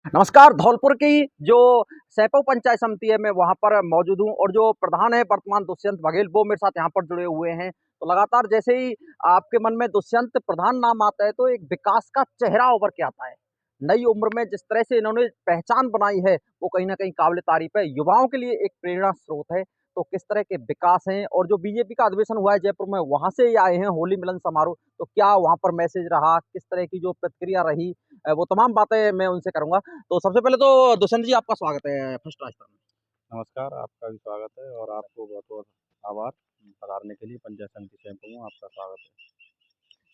नमस्कार। धौलपुर की जो सैपऊ पंचायत समिति है, मैं वहाँ पर मौजूद हूँ और जो प्रधान है वर्तमान दुष्यंत बघेल, वो मेरे साथ यहाँ पर जुड़े हुए हैं। तो लगातार जैसे ही आपके मन में दुष्यंत प्रधान नाम आता है, तो एक विकास का चेहरा उभर के आता है। नई उम्र में जिस तरह से इन्होंने पहचान बनाई है, वो कहीं न कहीं काबिल-ए-तारीफ़ है। युवाओं के लिए एक प्रेरणा स्रोत है। तो किस तरह के विकास हैं और जो बीजेपी का अधिवेशन हुआ है जयपुर में, वहाँ से ही आए हैं होली मिलन समारोह। तो क्या वहाँ पर मैसेज रहा? किस तरह की जो प्रतिक्रिया रही? वो तमाम बातें मैं उनसे करूँगा। तो सबसे पहले तो दुष्यंत जी आपका स्वागत है फर्स्ट राजस्थान में। नमस्कार, आपका भी स्वागत है और आपको बहुत-बहुत आभार पधारने के लिए पंचायत समिति सैंपऊ में आपका स्वागत है।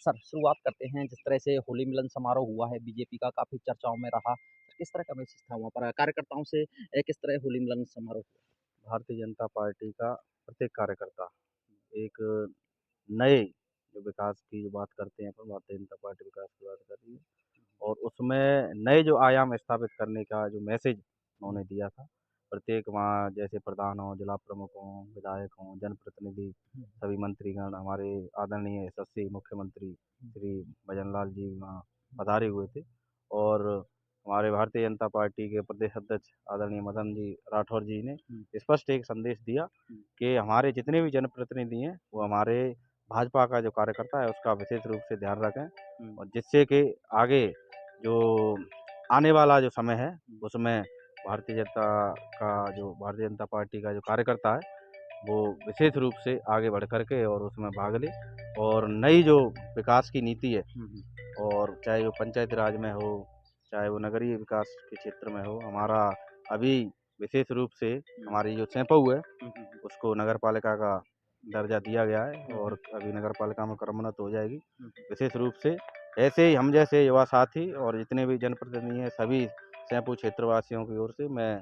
सर शुरुआत करते हैं जिस तरह से होली मिलन समारोह हुआ है बीजेपी का काफ़ी चर्चाओं में रहा। किस तरह का मैसेज था वहाँ पर कार्यकर्ताओं से किस तरह होली मिलन समारोह हुआ? भारतीय जनता पार्टी का प्रत्येक कार्यकर्ता एक नए जो विकास की जो बात करते हैं अपन भारतीय जनता पार्टी विकास की बात कर रही है और उसमें नए जो आयाम स्थापित करने का जो मैसेज उन्होंने दिया था, प्रत्येक वहाँ जैसे प्रधान हों, जिला प्रमुख हों, विधायक हों, जनप्रतिनिधि, हुँ, सभी मंत्रीगण, हमारे आदरणीय यशस्वी मुख्यमंत्री श्री भजन लाल जी वहाँ पधारे हुए थे और हमारे भारतीय जनता पार्टी के प्रदेश अध्यक्ष आदरणीय मदन जी राठौर जी ने हुँ, स्पष्ट एक संदेश दिया हुँ, कि हमारे जितने भी जनप्रतिनिधि हैं, वो हमारे भाजपा का जो कार्यकर्ता है, उसका विशेष रूप से ध्यान रखें हुँ, और जिससे कि आगे जो आने वाला जो समय है, हुँ, उसमें भारतीय जनता पार्टी का जो कार्यकर्ता है, वो विशेष रूप से आगे बढ़ कर के और उसमें भाग ले और नई जो विकास की नीति है हुँ, हुँ, और चाहे वो पंचायती राज में हो, चाहे वो नगरीय विकास के क्षेत्र में हो, हमारा अभी विशेष रूप से हुँ, हमारी जो सैंपऊ है, हुँ, हुँ, उसको नगर पालिका का दर्जा दिया गया है हुँ, और अभी नगर पालिका में क्रमोन्नत हो जाएगी। हुँ, विशेष रूप से ऐसे ही हम जैसे युवा साथी और जितने भी जनप्रतिनिधि हैं, सभी सैंपऊ क्षेत्रवासियों की ओर से मैं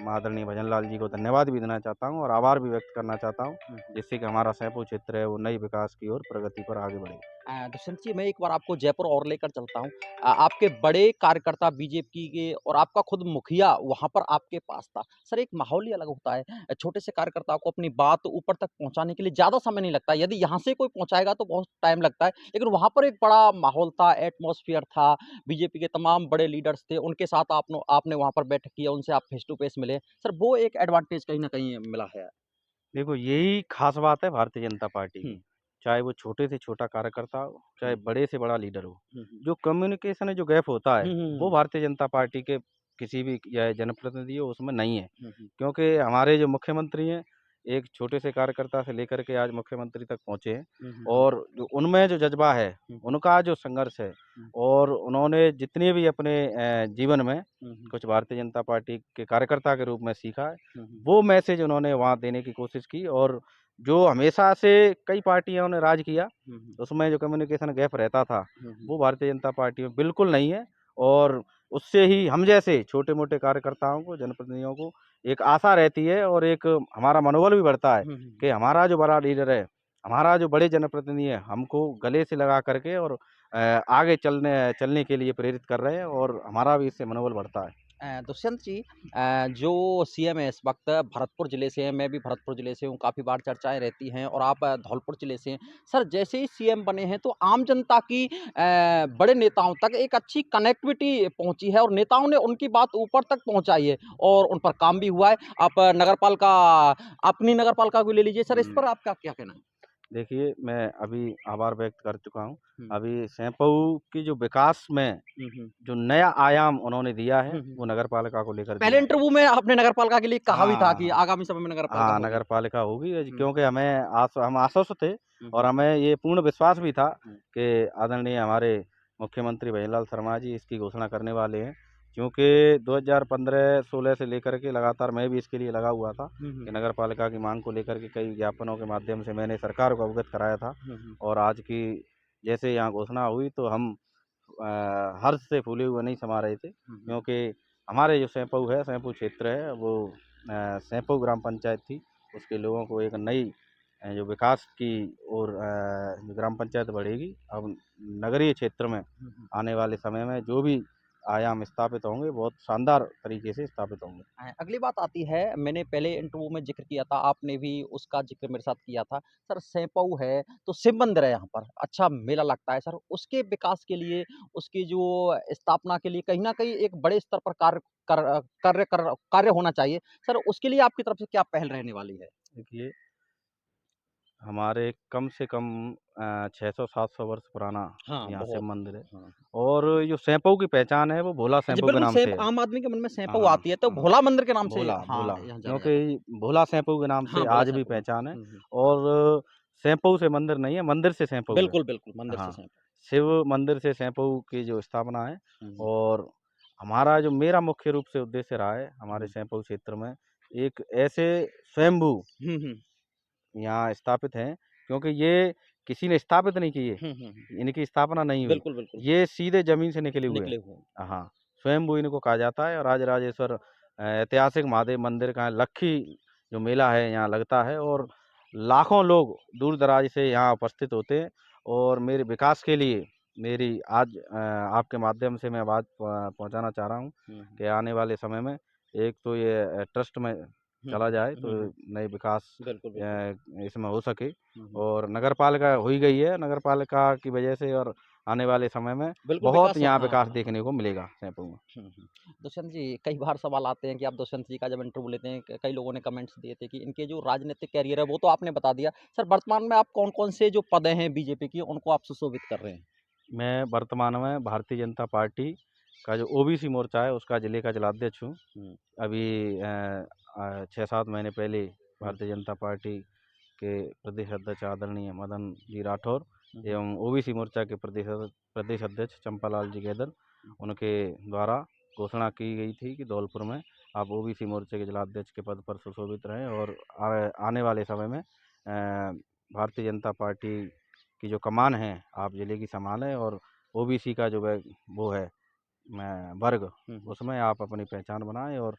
आदरणीय भजन लाल जी को धन्यवाद भी देना चाहता हूँ और आभार भी व्यक्त करना चाहता हूँ, हुँ, हुँ। जिससे कि हमारा सैंपऊ क्षेत्र है, वो नई विकास की ओर प्रगति पर आगे बढ़े। दुष्यंत जी मैं एक बार आपको जयपुर और लेकर चलता हूँ। आपके बड़े कार्यकर्ता बीजेपी के और आपका खुद मुखिया वहाँ पर आपके पास था। सर एक माहौल ही अलग होता है। छोटे से कार्यकर्ता को अपनी बात ऊपर तक पहुँचाने के लिए ज़्यादा समय नहीं लगता है। यदि यहाँ से कोई पहुँचाएगा तो बहुत टाइम लगता है। लेकिन वहाँ पर एक बड़ा माहौल था, एटमॉस्फियर था, बीजेपी के तमाम बड़े लीडर्स थे, उनके साथ आपने वहाँ पर बैठक की, उनसे आप फेस टू फेस मिले। सर वो एक एडवांटेज कहीं न कहीं मिला है। देखो, यही ख़ास बात है भारतीय जनता पार्टी हुँ, की। चाहे वो छोटे से छोटा कार्यकर्ता हो, चाहे हुँ, बड़े से बड़ा लीडर हो। हुँ, हुँ। जो कम्युनिकेशन जो गैप होता है, हुँ, वो हुँ, भारतीय जनता पार्टी के किसी भी या जनप्रतिनिधि हो, उसमें नहीं है। हुँ, हुँ, क्योंकि हमारे जो मुख्यमंत्री हैं, एक छोटे से कार्यकर्ता से लेकर के आज मुख्यमंत्री तक पहुँचे हैं हुँ, हुँ, हुँ, और जो उनमें जो जज़्बा है, हुँ, हुँ, उनका जो संघर्ष है हुँ, और उन्होंने जितने भी अपने जीवन में हुँ, हुँ, कुछ भारतीय जनता पार्टी के कार्यकर्ता के रूप में सीखा है, हुँ, हुँ। वो मैसेज उन्होंने वहाँ देने की कोशिश की और जो हमेशा से कई पार्टियों ने राज किया, हुँ, हुँ। उसमें जो कम्युनिकेशन गैप रहता था, हुँ, हुँ। वो भारतीय जनता पार्टी में बिल्कुल नहीं है और उससे ही हम जैसे छोटे-मोटे कार्यकर्ताओं को, जनप्रतिनिधियों को एक आशा रहती है और एक हमारा मनोबल भी बढ़ता है हुँ, हुँ, कि हमारा जो बड़ा लीडर है, हमारा जो बड़े जनप्रतिनिधि है, हमको गले से लगा करके और आगे चलने के लिए प्रेरित कर रहे हैं और हमारा भी इससे मनोबल बढ़ता है। दुष्यंत जी जो सीएम है इस वक़्त भरतपुर ज़िले से हैं, मैं भी भरतपुर ज़िले से हूँ, काफ़ी बार चर्चाएँ रहती हैं और आप धौलपुर ज़िले से हैं। सर जैसे ही सीएम बने हैं तो आम जनता की बड़े नेताओं तक एक अच्छी कनेक्टिविटी पहुँची है और नेताओं ने उनकी बात ऊपर तक पहुँचाई है और उन पर काम भी हुआ है। आप नगरपालिका अपनी नगरपालिका को ले लीजिए, सर इस हुँ। पर आपका क्या कहना है? देखिए, मैं अभी आभार व्यक्त कर चुका हूँ। हुँ, अभी सैंपऊ की जो विकास में हुँ, हुँ। जो नया आयाम उन्होंने दिया है, हुँ, हुँ। वो नगर पालिका को लेकर पहले दिया है। इंटरव्यू में आपने नगरपालिका के लिए कहा भी था कि हाँ, आगामी समय में नगरपालिका हाँ, होगी। नगर पालिका होगी हुँ, क्योंकि हम आश्वस्त थे हुँ, और हुँ, हमें ये पूर्ण विश्वास भी था हुँ, कि आदरणीय हमारे मुख्यमंत्री भजनलाल शर्मा जी इसकी घोषणा करने वाले हैं। क्योंकि 2015-16 से लेकर के लगातार मैं भी इसके लिए लगा हुआ था हुँ, हुँ, कि नगर पालिका की माँग को लेकर के कई ज्ञापनों के माध्यम से मैंने सरकार को अवगत कराया था हुँ, हुँ, और आज की जैसे यहाँ घोषणा हुई तो हम हर्ष से फूले हुए नहीं समा रहे थे हुँ, हुँ, क्योंकि हमारे जो सैंपऊ है, सैंपऊ क्षेत्र है वो सैंपऊ ग्राम पंचायत थी, उसके लोगों को एक नई जो विकास की ओर जो ग्राम पंचायत बढ़ेगी। अब नगरीय क्षेत्र में हुँ, हुँ, आने वाले समय में जो भी आयाम स्थापित होंगे, बहुत शानदार तरीके से स्थापित होंगे। अगली बात आती है, मैंने पहले इंटरव्यू में ज़िक्र किया था, आपने भी उसका ज़िक्र मेरे साथ किया था। सर सेंपऊ है, तो शिव मंदिर है यहाँ पर, अच्छा मेला लगता है सर, उसके विकास के लिए, उसकी जो स्थापना के लिए कहीं न कहीं एक बड़े स्तर पर कार्य होना चाहिए। सर उसके लिए आपकी तरफ से क्या पहल रहने वाली है? देखिए, हमारे कम से कम 600-700 वर्ष पुराना हाँ, यहाँ शिव बहुत। मंदिर है, हाँ। और जो सेंपऊ की पहचान है, वो भोला जी, सेंपऊ के बिल्कुल नाम से सेंप है। आम आदमी के मन में हाँ, सेंपऊ हाँ, आती है, तो हाँ। भोला मंदिर के नाम से भोला, हाँ, भोला, यहाँ जाना जाता है। क्योंकि भोला सेंपऊ के नाम से हाँ, भोला आज भी सेंपऊ के नाम पहचान है, से। हुँ, हुँ। और सेंपऊ से मंदिर नहीं है, मंदिर से सेंपऊ है। बिल्कुल, बिल्कुल, मंदिर से हाँ, सेंपऊ। शिव मंदिर से सेंपऊ की जो स्थापना है, हुँ, हुँ। और मेरा मुख्य रूप से उद्देश्य रहा है हमारे हुँ। सेंपऊ क्षेत्र में एक ऐसे स्वयंभू हुँ, हुँ। यहाँ स्थापित हैं, क्योंकि ये किसी ने स्थापित नहीं किए, हुँ, हुँ, हुँ। इनकी स्थापना नहीं हुई, बिल्कुल, बिल्कुल, ये सीधे ज़मीन से निकले हुए निकले हैं। हुए हैं। हाँ, स्वयंभू इनको कहा जाता है, और राजराजेश्वर ऐतिहासिक महादेव मंदिर का लक्खी जो मेला है यहाँ लगता है, और लाखों लोग दूर-दराज से यहाँ उपस्थित होते हैं, और मेरे विकास के लिए मेरी आज आपके माध्यम से मैं आवाज़ पहुँचाना चाह रहा हूँ हुँ, हुँ। कि आने वाले समय में एक तो ये ट्रस्ट में हुँ, चला हुँ। जाए, हुँ, तो हुँ। नए विकास बिल्कुल, बिल्कुल। इसमें हो सके, हुँ, हुँ। और नगर पालिका हो ही गई है, नगर पालिका की वजह से, और आने वाले समय में बिल्कुल बहुत विकास हाँ, यहाँ हाँ, विकास हाँ। देखने को मिलेगा सेंपू में। हुँ, हुँ। दुष्यंत जी, कई बार सवाल आते हैं कि आप दुष्यंत जी का जब इंटरव्यू लेते हैं, क कई लोगों ने कमेंट्स दिए थे कि इनके जो राजनीतिक करियर है, वो तो आपने बता दिया। सर वर्तमान में आप कौन-कौन से जो पद हैं बीजेपी की, उनको आप सुशोभित कर रहे हैं? मैं वर्तमान में भारतीय जनता पार्टी का जो ओबीसी मोर्चा है, उसका जिले का जिलाध्यक्ष हूँ। हुँ, अभी 6-7 महीने पहले हुँ, भारतीय जनता पार्टी के प्रदेश अध्यक्ष आदरणीय मदन जी राठौर हुँ, हुँ, एवं ओबीसी मोर्चा के प्रदेश अध्यक्ष चंपालाल जी गैदर, उनके द्वारा घोषणा की गई थी कि धौलपुर में आप ओबीसी मोर्चे के जिलाध्यक्ष के पद पर सुशोभित रहें, और आने वाले समय में भारतीय जनता पार्टी की जो कमान है, आप जिले की संभालें, और ओबीसी का जो वो है वर्ग, हुँ, हुँ, उसमें आप अपनी पहचान बनाएं, और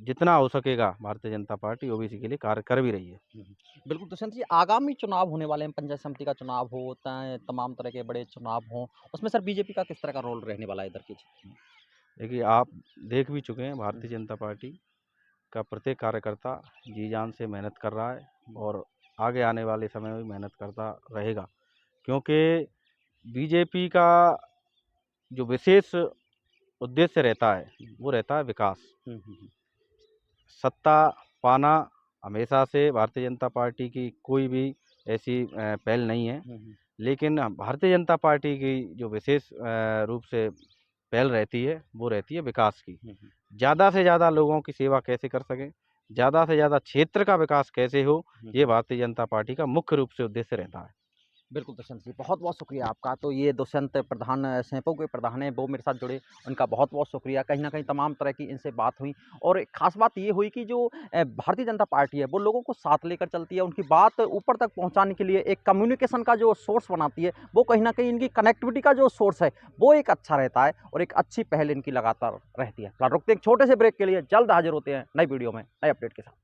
जितना हो सकेगा भारतीय जनता पार्टी ओबीसी के लिए कार्य कर भी रही है। हुँ, हुँ। बिल्कुल दुष्यंत जी, आगामी चुनाव होने वाले हैं, पंचायत समिति का चुनाव हो, तमाम तरह के बड़े चुनाव हों, उसमें सर बीजेपी का किस तरह का रोल रहने वाला है इधर के क्षेत्र में? देखिए, आप देख भी चुके हैं, हुँ, भारतीय जनता पार्टी का प्रत्येक कार्यकर्ता जी-जान से मेहनत कर रहा है, हुँ, और आगे आने वाले समय में भी मेहनत करता रहेगा, क्योंकि बीजेपी का जो विशेष उद्देश्य रहता है, हुँ, वो रहता है विकास। हुँ, हुँ, हुँ, सत्ता पाना हमेशा से भारतीय जनता पार्टी की कोई भी ऐसी पहल नहीं है, हुँ, हुँ, लेकिन भारतीय जनता पार्टी की जो विशेष रूप से पहल रहती है, वो रहती है विकास की। हुँ, हुँ, ज़्यादा से ज़्यादा लोगों की सेवा कैसे कर सकें, ज़्यादा से ज़्यादा क्षेत्र का विकास कैसे हो, हुँ, ये हुँ। भारतीय जनता पार्टी का मुख्य रूप से उद्देश्य रहता है। बिल्कुल दुष्यंत जी, बहुत-बहुत शुक्रिया आपका। तो ये दुष्यंत प्रधान सेंपऊ के प्रधान हैं, वो मेरे साथ जुड़े, उनका बहुत-बहुत शुक्रिया। कहीं न कहीं तमाम तरह की इनसे बात हुई, और एक ख़ास बात ये हुई कि जो भारतीय जनता पार्टी है, वो लोगों को साथ लेकर चलती है, उनकी बात ऊपर तक पहुँचाने के लिए एक कम्युनिकेशन का जो सोर्स बनाती है, वो कहीं न कहीं इनकी कनेक्टिविटी का जो सोर्स है, वो एक अच्छा रहता है, और एक अच्छी पहल इनकी लगातार रहती है। फिलहाल रुकते हैं एक छोटे से ब्रेक के लिए, जल्द हाज़िर होते हैं नई वीडियो में, नए अपडेट के साथ।